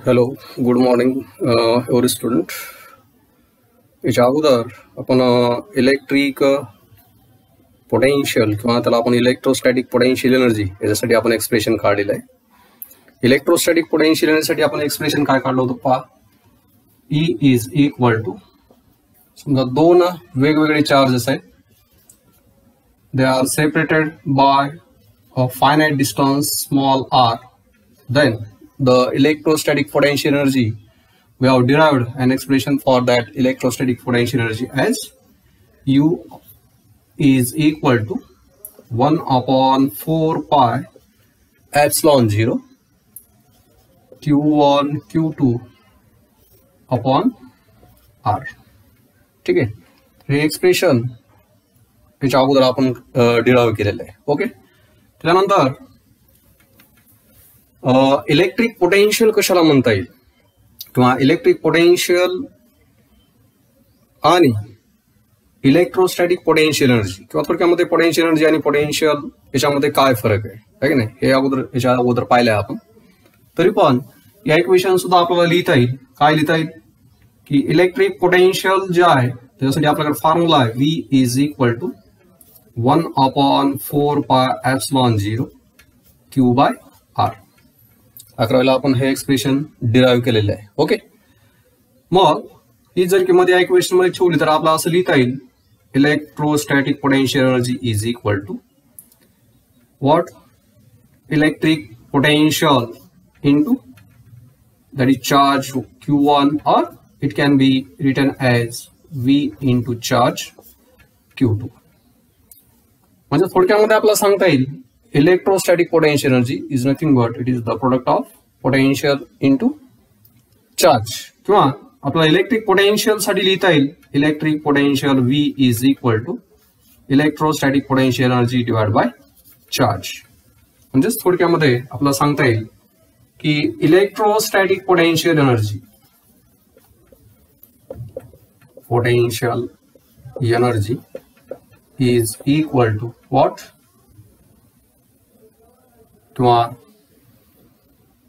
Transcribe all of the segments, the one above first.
Hello good morning every student. याच्या अगोदर आपण इलेक्ट्रिक पोटेन्शियल किंवा त्याला आपण इलेक्ट्रोस्टॅटिक पोटेन्शियल एनर्जी याच्यासाठी आपण एक्सप्रेशन काढलेलं आहे. इलेक्ट्रोस्टॅटिक पोटेन्शियल एनर्जीसाठी आपण एक्सप्रेशन काय काढलं होतं पहा. E इज इक्वल टू, समजा दोन वेगवेगळे चार्जेस आहेत, they are separated by a finite distance small r, then the electrostatic potential energy, we have derived an expression for that electrostatic potential energy as U is equal to 1 upon 4 pi epsilon 0 Q1 Q2 upon R. ठीक आहे, हे expression याच्या अगोदर आपण derive केलेलं आहे. Okay, त्यानंतर electric potential कशाला म्हणता येईल किंवा इलेक्ट्रिक पोटेन्शियल आणि इलेक्ट्रोस्टॅटिक पोटेन्शियल एनर्जी किंवा थोडक्यामध्ये पोटेन्शियल एनर्जी आणि पोटेन्शियल याच्यामध्ये काय फरक आहे की नाही हे याच्या अगोदर पाहिलंय आपण. तरी पण या इक्वेशन सुद्धा आपल्याला लिहिता येईल. काय लिहिता येईल की इलेक्ट्रिक पोटेन्शियल जे आहे त्याच्यासाठी आपल्याकडे फॉर्म्युला आहे V is equal to 1 upon 4 pi epsilon 0 Q by R. 11वीला आपण हे एक्सप्रेशन डिराइव्ह केलेलं आहे. ओके, मग ही जर किंमत या इक्वेशन मध्ये ठेवली तर आपल्याला असं लिहिता येईल electrostatic potential energy is equal to what, electric potential into that is charge Q1, or it can be written as V into charge Q2. म्हणजे थोडक्यामध्ये आपल्याला सांगता येईल electrostatic potential energy is nothing but it is the product of potential into charge, किंवा आपल्याला electric potential साठी लिहिता येईल electric potential V is equal to electrostatic potential energy divide by charge. म्हणजेच थोडक्यामध्ये आपल्याला सांगता येईल की electrostatic potential energy is equal to what, किंवा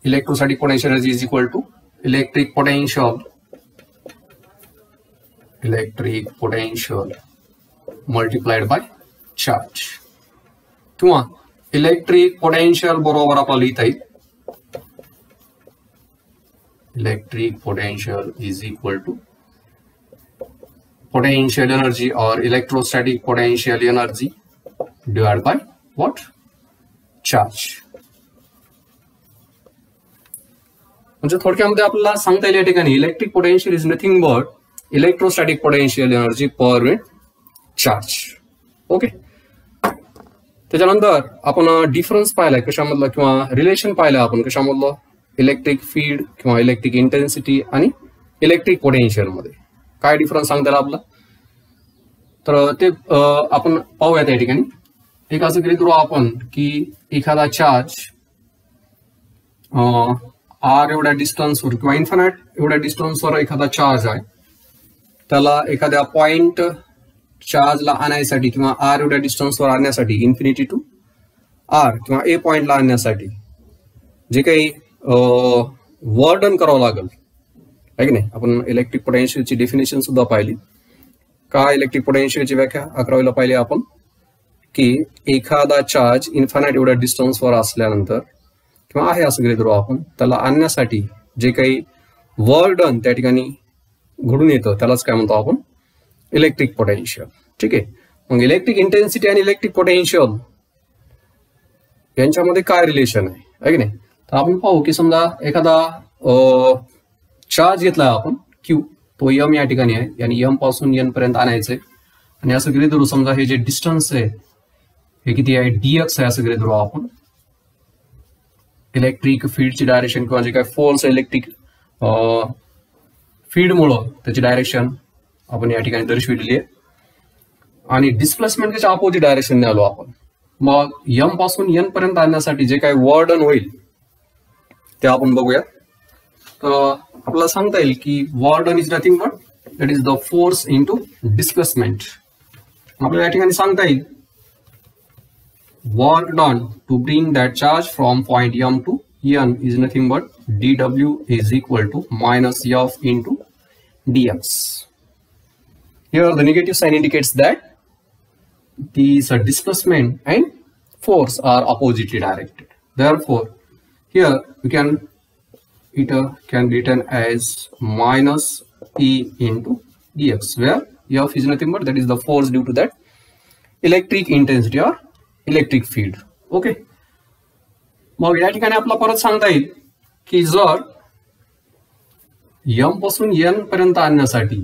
electrostatic potential energy is equal to electric potential multiplied by charge, किंवा इलेक्ट्रिक पोटेन्शियल बरोबर आपल्याला लिहिता येईल electric potential is equal to potential energy or electrostatic potential energy divided by what, charge. म्हणजे थोडक्यामध्ये आपल्याला सांगता येईल या ठिकाणी electric potential is nothing but electrostatic potential energy per unit charge. Okay, त्याच्यानंतर आपण डिफरन्स पाहिलाय कशामधला किंवा रिलेशन पाहिलंय आपण कशामधलं, इलेक्ट्रिक फील्ड किंवा इलेक्ट्रिक इंटेन्सिटी आणि इलेक्ट्रिक पोटेन्शियल मध्ये काय डिफरन्स सांगता येईल आपला. तर ते आपण पाहूया. त्या ठिकाणी एक असं गृहीत धरू आपण की एखादा चार्ज R एवढ्या डिस्टन्सवर किंवा इन्फिनाइट एवढ्या डिस्टन्सवर एखादा चार्ज आहे, त्याला एखाद्या पॉइंट चार्जला आणण्यासाठी किंवा R एवढ्या डिस्टन्सवर आणण्यासाठी इन्फिनिटी टू R किंवा A पॉइंटला आणण्यासाठी जे काही वर्क डन करावं लागेल आहे की नाही. आपण इलेक्ट्रिक पोटेन्शियलची डेफिनेशन सुद्धा पाहिली. काय इलेक्ट्रिक पोटेन्शियलची व्याख्या 11वीला पाहिली आपण की एखादा चार्ज इन्फानाइट एवढ्या डिस्टन्सवर असल्यानंतर किंवा आहे असं गृहीत धरू आपण, त्याला आणण्यासाठी जे काही वर्क डन त्या ठिकाणी घडून येतं त्यालाच काय म्हणतो आपण, इलेक्ट्रिक पोटेन्शियल. ठीक आहे, मग इलेक्ट्रिक इंटेन्सिटी आणि इलेक्ट्रिक पोटेन्शियल यांच्यामध्ये काय रिलेशन आहे की नाही. तर आपण पाहू की समजा एखादा चार्ज घेतला आपण Q, तो M या ठिकाणी आहे, yani M पासून N पर्यंत आणायचंय. आणि असं गृहीत धरू समजा हे जे डिस्टन्स आहे हे किती आहे, dx आहे असं गृहीत धरू आपण. इलेक्ट्रिक फील्डची डायरेक्शन किंवा जे काय फोर्स इलेक्ट्रिक फील्डमुळं त्याची डायरेक्शन आपण या ठिकाणी दर्शविलेली आहे. आणि डिस्प्लेसमेंट त्याच्या अपोजिट डायरेक्शनने आलो आपण. मग M पासून N पर्यंत आणण्यासाठी जे काही वर्क डन होईल ते आपण बघूया. तर आपल्याला सांगता येईल की work done is nothing but that is the force into displacement. आपल्याला या ठिकाणी सांगता येईल work done to bring that charge from point M to n is nothing but dw is equal to minus f into dx. Here the negative sign indicates that these displacement and force are oppositely directed. Therefore, here we can it can be written as minus E into dx, where F is nothing but that is the force due to that electric intensity or electric field. Okay. मग या ठिकाणी आपल्याला परत सांगता येईल की जर m पासून n पर्यंत आणण्यासाठी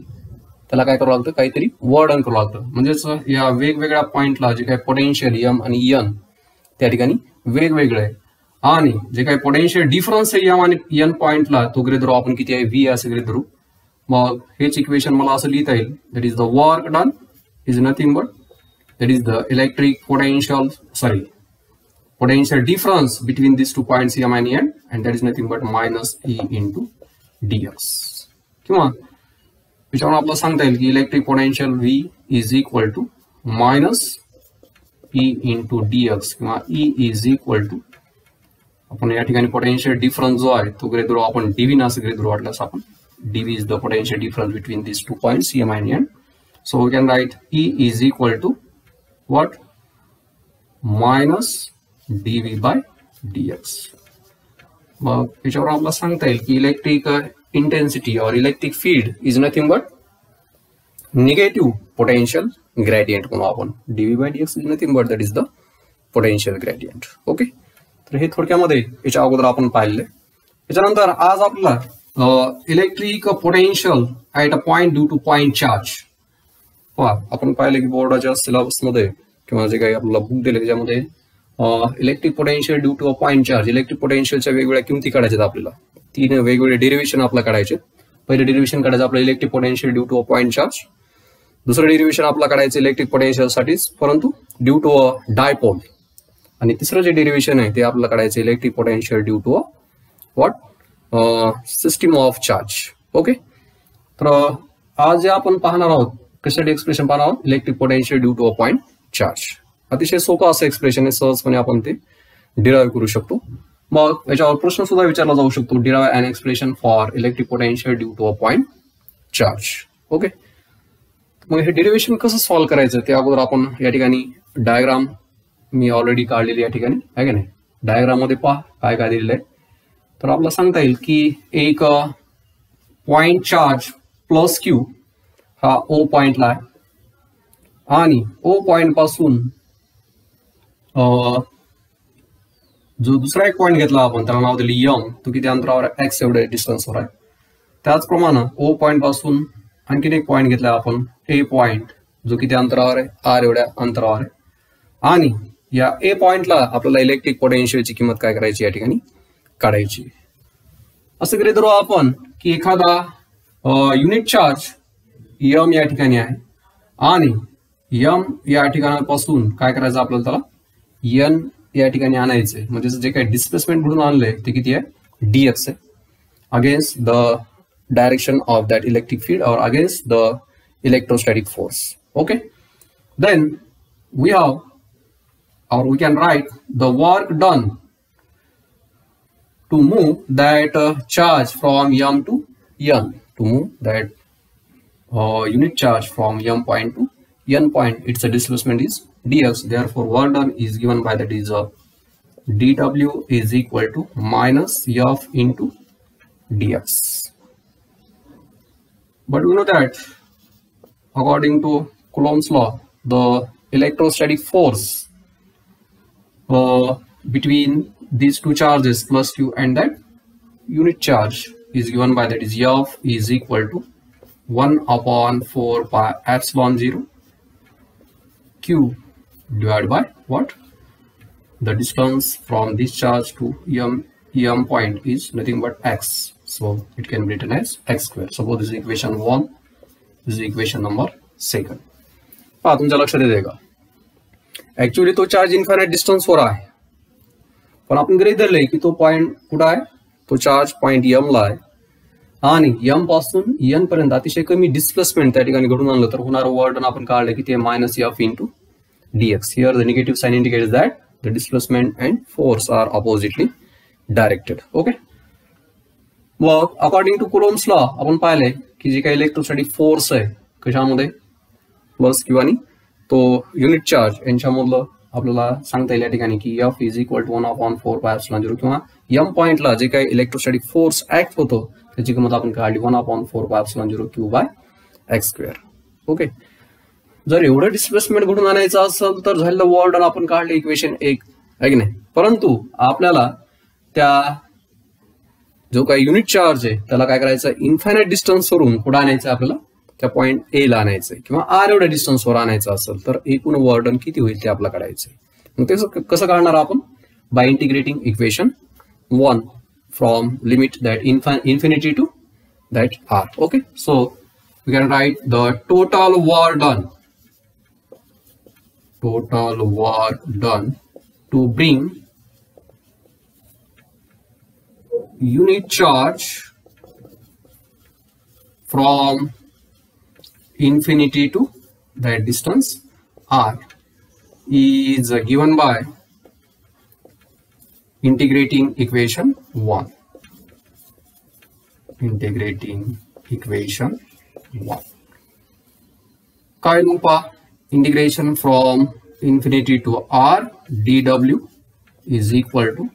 त्याला काय करावं लागतं, काहीतरी वर्डन करावं लागतं. म्हणजेच या वेगवेगळ्या पॉइंटला जे काही पोटेन्शियल m आणि n त्या ठिकाणी वेगवेगळे आहे आणि जे काही पोटेन्शियल डिफरन्स आहे m आणि n पॉइंटला तो गृहीत धरू आपण किती आहे v असे गृहीत धरू. मग हेच इक्वेशन मला असं लिहिता येईल, that is the work done is nothing but that is the electric potential difference between these 2 points m and n, and that is nothing but minus E into dx. किंवा याच्यावर आपल्याला सांगता येईल की electric potential V is equal to minus E into dx किंवा E is equal to आपण या ठिकाणी पोटेन्शियल डिफरन्स जो आहे तो गृहीत धरू आपण dv असं गृहीत धरू. वाटल्यास आपण dv is the potential difference between these 2 points m and n. So we can write E is equal to what? Minus dv by dx. मग याच्यावर आपल्याला सांगता येईल की इलेक्ट्रिक इंटेन्सिटी और electric field is nothing but negative potential gradient म्हणून आपण dv by dx is nothing but that is the potential gradient. Okay, तर हे थोडक्यामध्ये याच्या अगोदर आपण पाहिले. याच्यानंतर आज आपल्याला electric potential at a point due two point charge. आपण पाहिलं की बोर्डाच्या सिलेबस मध्ये किंवा जे काही आपल्याला बुक दिले त्याच्यामध्ये electric potential due to a point charge, electric पोटेन्शियलच्या वेगवेगळ्या किमती काढायच्या आपल्याला. 3 वेगवेगळे डेरिव्हेशन आपल्याला काढायचे. पहिले डेरिव्हेशन काढायचं आपलं electric potential due to a point charge. दुसरं डेरिव्हेशन आपल्याला काढायचं इलेक्ट्रिक पोटेन्शियल साठीच परंतु ड्यू टू अ डायपोल. आणि तिसरं जे डेरिव्हेशन आहे ते आपल्याला काढायचं electric potential due to a what system of charge. Okay, तर आज जे आपण पाहणार आहोत कशासाठी एक्सप्रेशन पाहणार आहोत, electric potential due to a point charge. अतिशय सोपं असं एक्सप्रेशन आहे, सहजपणे आपण ते डिराइव्ह करू शकतो. मग याच्यावर प्रश्न सुद्धा विचारला जाऊ शकतो, derive an expression for electric potential due to a point charge. Okay, मग हे डेरिव्हेशन कसं सॉल्व्ह करायचं ते अगोदर आपण या ठिकाणी डायग्राम मी ऑलरेडी काढलेली या ठिकाणी आहे का नाही. डायग्राम मध्ये पहा काय काय दिलेलं आहे. तर आपल्याला सांगता येईल की एक पॉइंट चार्ज प्लस क्यू हा ओ पॉइंटला आहे आणि ओ पॉइंट पासून जो दुसरा एक पॉइंट घेतला आपण त्याला नाव दिले यम, तो किती अंतरावर आहे, एक्स एवढे डिस्टन्सवर आहे. त्याचप्रमाणे ओ पॉइंट पासून आणखीन एक पॉइंट घेतला आपण ए पॉइंट, जो किती अंतरावर आहे, आर एवढ्या अंतरावर आहे. आणि या ए पॉइंटला आपल्याला इलेक्ट्रिक पोटेन्शियलची किंमत काय करायची या ठिकाणी काढायची. असं गृहीत धरू आपण की एखादा युनिट चार्ज यम या ठिकाणी आहे आणि यम या ठिकाणापासून काय करायचं आपल्याला, त्याला एन या ठिकाणी आणायचंय. म्हणजे जे काही डिस्प्लेसमेंट म्हणून आणलंय ते किती आहे, डीएक्स आहे, against the direction of that electric field or against the electrostatic force. Okay, then we have or we can write the work done to move that charge from m to n, to move that unit charge from m point to n point. Its displacement is dx. Therefore, work done is given by that is dw is equal to minus f into dx. But we know that according to Coulomb's law, the electrostatic force between these two charges plus q and that unit charge is given by that is f is equal to 1 upon 4 pi epsilon 0 q divided by what, the distance from this charge to em point is nothing but x, so it can be written as x square. Suppose this is equation 1, this is equation number 2. पहा तुमच्या लक्षात येते का, actually तो charge infinite डिस्टन्सवर आहे पण आपण गृहीत धरले की तो पॉइंट कुठं आहे, तो चार्ज पॉइंट एम ला आहे आणि एम पासून एन पर्यंत अतिशय कमी डिस्प्लेसमेंट त्या ठिकाणी घडून आणलं तर होणारं वर्क आपण काढलं की ते minus F into dx. Here the negative sign indicates that the displacement and force are oppositely directed. Okay, मग अकॉर्डिंग टू कुलोम्स लॉ आपण पाहिलंय की जे काही इलेक्ट्रोस्टॅटिक फोर्स आहे कशामध्ये प्लस क्यू आणि तो युनिट चार्ज यांच्यामधलं आपल्याला सांगता येईल या ठिकाणी की F इज इक्वल टू 1/4πε0 किंवा m पॉइंटला जे काही इलेक्ट्रोस्टॅटिक फोर्स ऍक्ट होतो त्याची किंमत आपण काढली 1/4πε0 Q/x². ओके, जर एवढं डिस्प्लेसमेंट घडून आणायचं असेल तर झालेलं वर्क डन आपण काढले इक्वेशन 1 आहे की नाही. परंतु आपल्याला त्या जो काही युनिट चार्ज आहे त्याला काय करायचं, इन्फायनाइट डिस्टन्स वरून पुढे आणायचं आपल्याला त्या पॉइंट ए ला आणायचंय किंवा आर एवढ्या डिस्टन्सवर आणायचं असेल तर एकूण वर्क डन किती होईल ते आपल्याला काढायचंय. मग ते कसं काढणार आपण, by integrating equation 1 from limit that infinity to that R. Okay, so we can write the total work done to bring unit charge from infinity to that distance r is given by integrating equation 1. काय रूपा integration from infinity to r dw is equal to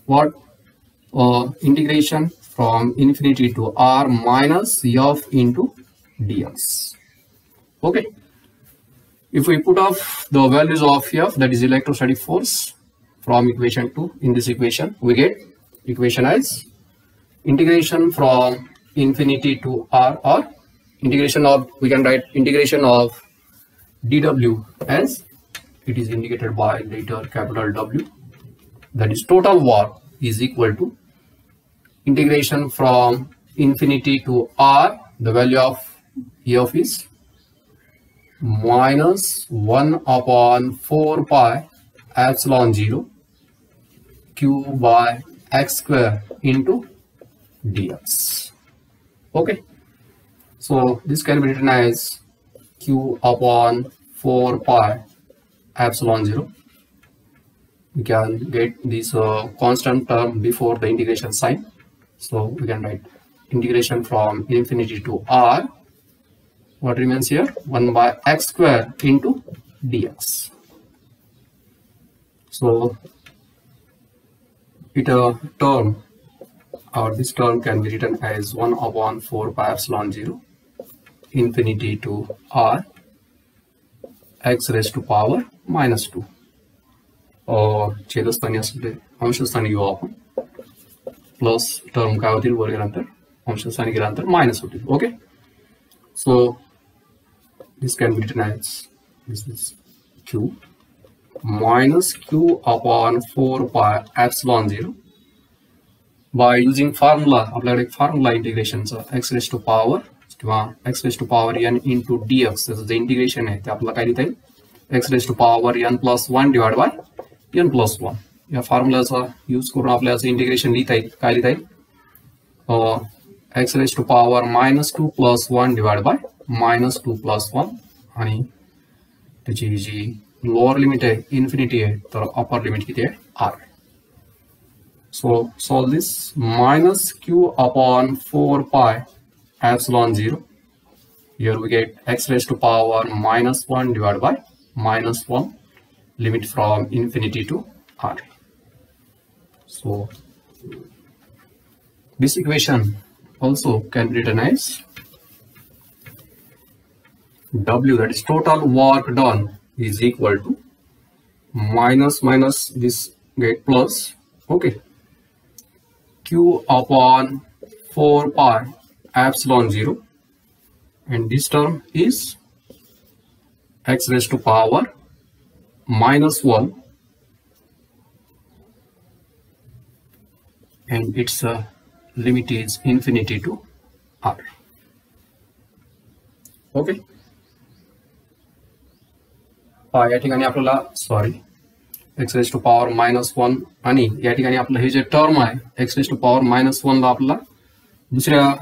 what? Integration from infinity to r minus f into dx. Okay, if we put off the values of f, that is electrostatic force, from equation 2 in this equation, we get equation as integration from infinity to r, or integration of, we can write integration of dw as it is indicated by letter capital W, that is total work is equal to integration from infinity to r, the value of f is minus 1/4πε0 Q/x² into dx. Okay, so this can be written as Q/4πε0. We can get this constant term before the integration sign. So we can write integration from infinity to r. What remains here? 1/x² into dx. So this term can be written as 1/4πε0 infinity to r x raised to power minus 2. और छेदस्थानी असले अंशस्थानी घेऊ आपण, plus term काय होतील वर गेल्यानंतर अंशस्थानी गेल्यानंतर मायनस होतील. Okay, so this can be written as this is q minus Q/4πε0 by using formula. आपल्याकडे एक फॉर्म्युला इंटिग्रेशनचा x रेज टू पॉवर किंवा x raise to power n into dx, त्याचं जे इंटिग्रेशन आहे ते आपल्याला काय लिहिता येईल, x raise to power n+1 divide by n+1. या फॉर्म्युलाचा यूज करून आपल्याला असं इंटिग्रेशन लिहिता येईल. काय लिहिता येईल, x raise to power -2 + 1 divide by -2 + 1 आणि त्याची जी लोअर लिमिट आहे इन्फिनिटी आहे तर अपर लिमिट किती आहे r. So solve this -Q/4πε0. Here we get x raised to power -1 divided by -1, limit from infinity to r. So this equation also can be written as W, that is total work done, is equal to minus this get plus, okay, Q/4πε0, and this term is x raised to power -1, and its limit is infinity to r. Okay, या ठिकाणी आपल्याला x raised to power -1 आणि या ठिकाणी आपलं हे जे term आहे x raised to power -1 ला आपल्याला दुसऱ्या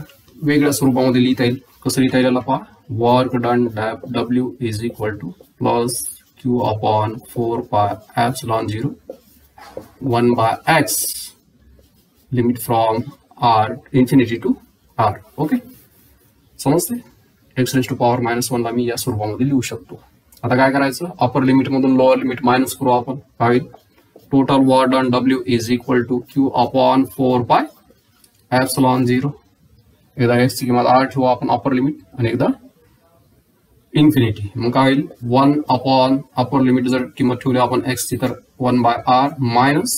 वेगळ्या स्वरूपामध्ये लिहिता येईल. कसं लिहिता येईल पहा, work done W is equal to plus Q/4πε0 1/x limit from r infinity to r. Okay, समजते. एक्स रेज टू पॉवर -1 ला मी या स्वरूपामध्ये लिहू शकतो. आता काय करायचं, अपर लिमिट मधून लोअर लिमिट मायनस करू आपण. काय total work done W is equal to Q upon 4 pi epsilon 0. एकदा एक्स ची किंमत r ठेवू आपण अपर लिमिट आणि एकदा इन्फिनिटी. मग काय होईल 1 अपॉन अपर लिमिट जर किंमत ठेवली आपण एक्स ची तर 1 by r minus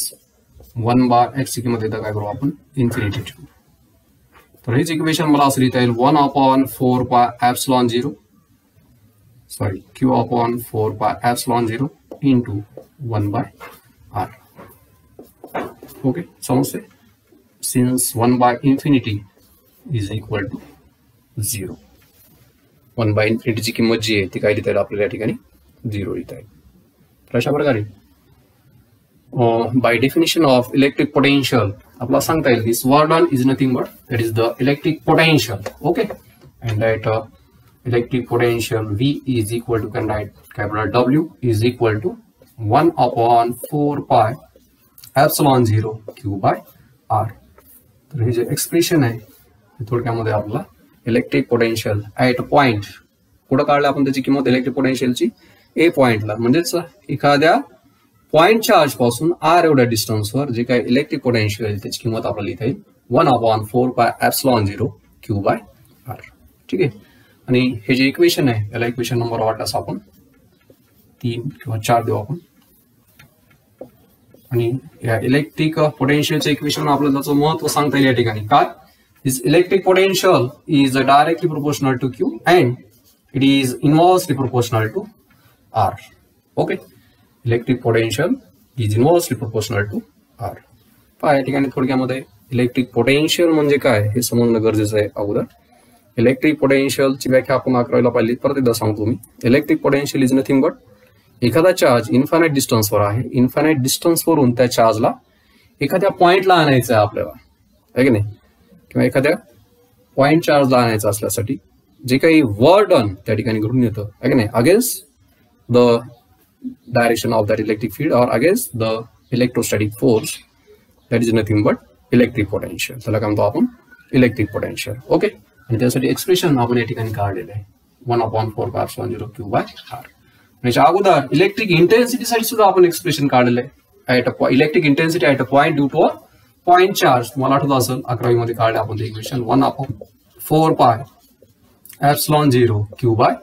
1 by x ची किंमत एकदा काय करू आपण इन्फिनिटी ठेवू. तर हेच इक्वेशन मला असं लिहिता येईल 1 upon 4 pi epsilon 0 sorry Q upon 4 pi epsilon 0 into 1 by r. Okay, समजते. Since 1 by infinity is equal to 0. 1 by इन्फिनिटीची किंमत जी आहे ती काय लिहिता येईल आपल्याला या ठिकाणी 0 लिहिता येईल. तर अशा प्रकारे by definition of electric potential आपला सांगता येईल this work done is nothing but that is the electric potential. Okay, and that electric potential V is equal to, can write capital W is equal to 1 upon 4 pi epsilon 0 Q by R. तर हे जे expression आहे ते थोडक्यामध्ये आपला electric potential at point कुठं काढलं आपण त्याची किंमत इलेक्ट्रिक पोटेन्शियलची ए पॉइंटला, म्हणजेच एखाद्या पॉइंट चार्ज पासून आर एवढ्या डिस्टन्सवर जे काही इलेक्ट्रिक पोटेन्शियल त्याची किंमत आपल्याला लिहिता येईल 1 upon 4 pi epsilon 0 Q by R. ठीक आहे, आणि हे जे इक्वेशन आहे याला इक्वेशन नंबर वाटल्यास आपण 3 किंवा 4 देऊ आपण. आणि या इलेक्ट्रिक पोटेन्शियलच्या इक्वेशन आपल्याला त्याचं महत्व सांगता येईल या ठिकाणी. काय this electric potential is directly proportional to Q and it is inversely proportional to R. Okay, electric potential is inversely proportional to R. पहा या ठिकाणी थोडक्यामध्ये इलेक्ट्रिक पोटेन्शियल म्हणजे काय हे समजणं गरजेचं आहे अगोदर. इलेक्ट्रिक पोटेन्शियलची व्याख्या आपण 11वीला पाहिली, परत एकदा सांगतो मी. Electric potential is nothing but एखादा चार्ज इन्फायनाइट डिस्टन्सवर आहे, इन्फायनाइट डिस्टन्सवरून त्या चार्जला एखाद्या पॉइंटला आणायचं आहे आपल्याला, आहे की नाही, किंवा एखाद्या पॉइंट चार्जला आणायचं असल्यासाठी जे काही वर्क डन त्या ठिकाणी घडून येतं, आहे की नाही, against the direction of that electric field or against the electrostatic force, that is nothing but electric potential. त्याला काय म्हणतो आपण इलेक्ट्रिक पोटेन्शियल. ओके, आणि त्यासाठी एक्सप्रेशन आपण या ठिकाणी काढलेलं आहे 1 upon 4 pi epsilon 0 Q by R. त्याच्या अगोदर इलेक्ट्रिक इंटेन्सिटी साठी सुद्धा आपण एक्सप्रेशन काढलेलं आहे at electric intensity at a point due to a point charge. तुम्हाला आठवत असेल 11वी मध्ये काढले आपण ते equation 1 upon 4 pi epsilon 0 Q by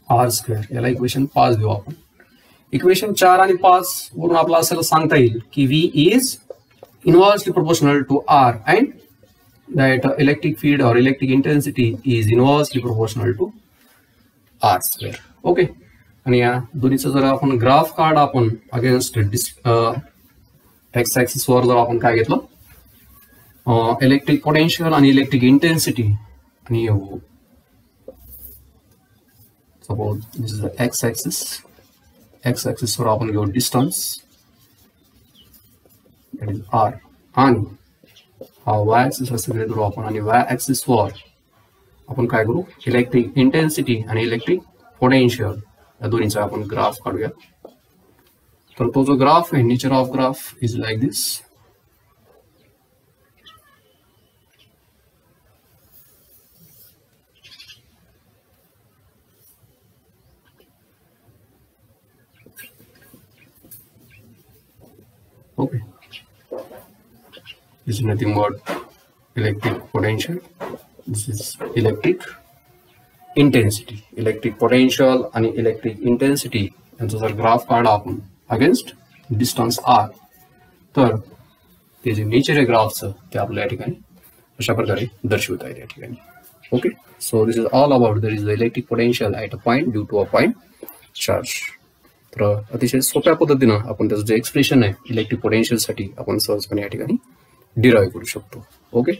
R square. याला इक्वेशन 5 देऊ आपण. इक्वेशन 4 आणि 5 वरून आपल्याला असं सांगता येईल की V is inversely proportional to R and that electric field or electric intensity is inversely proportional to R square. Okay, आणि या दोन्हीचा जर आपण ग्राफ काढ आपण अगेन्स्ट एक्स ऍक्सिस वर जर आपण काय घेतलं इलेक्ट्रिक पोटेन्शियल आणि इलेक्ट्रिक इंटेन्सिटी, आणि suppose this is x axis. X axis वर आपण घेऊ डिस्टन्स दॅट इज R, आणि हा वाय ऍक्सिस असं धरू आपण, आणि वाय ऍक्सिस वर आपण काय करू इलेक्ट्रिक इंटेन्सिटी आणि इलेक्ट्रिक पोटेन्शियल या दोन्हीचा आपण ग्राफ काढूया. तर तो जो ग्राफ आहे nature of graph is like this. Okay, this is nothing but electric potential. This is electric intensity. Electric potential आणि electric intensity यांचा जर ग्राफ काढला आपण अगेन्स्ट डिस्टन्स R, तर ते जे नेचर आहे ग्राफचं ते आपल्या या ठिकाणी अशा प्रकारे दर्शवता येईल या ठिकाणी. Okay, so this is all about that is the electric potential at a point due to a point charge. तर अतिशय सोप्या पद्धतीनं आपण त्याचं जे एक्सप्रेशन आहे इलेक्ट्रिक पोटेन्शियल साठी आपण सहजपणे या ठिकाणी डिराईव्ह करू शकतो. ओके.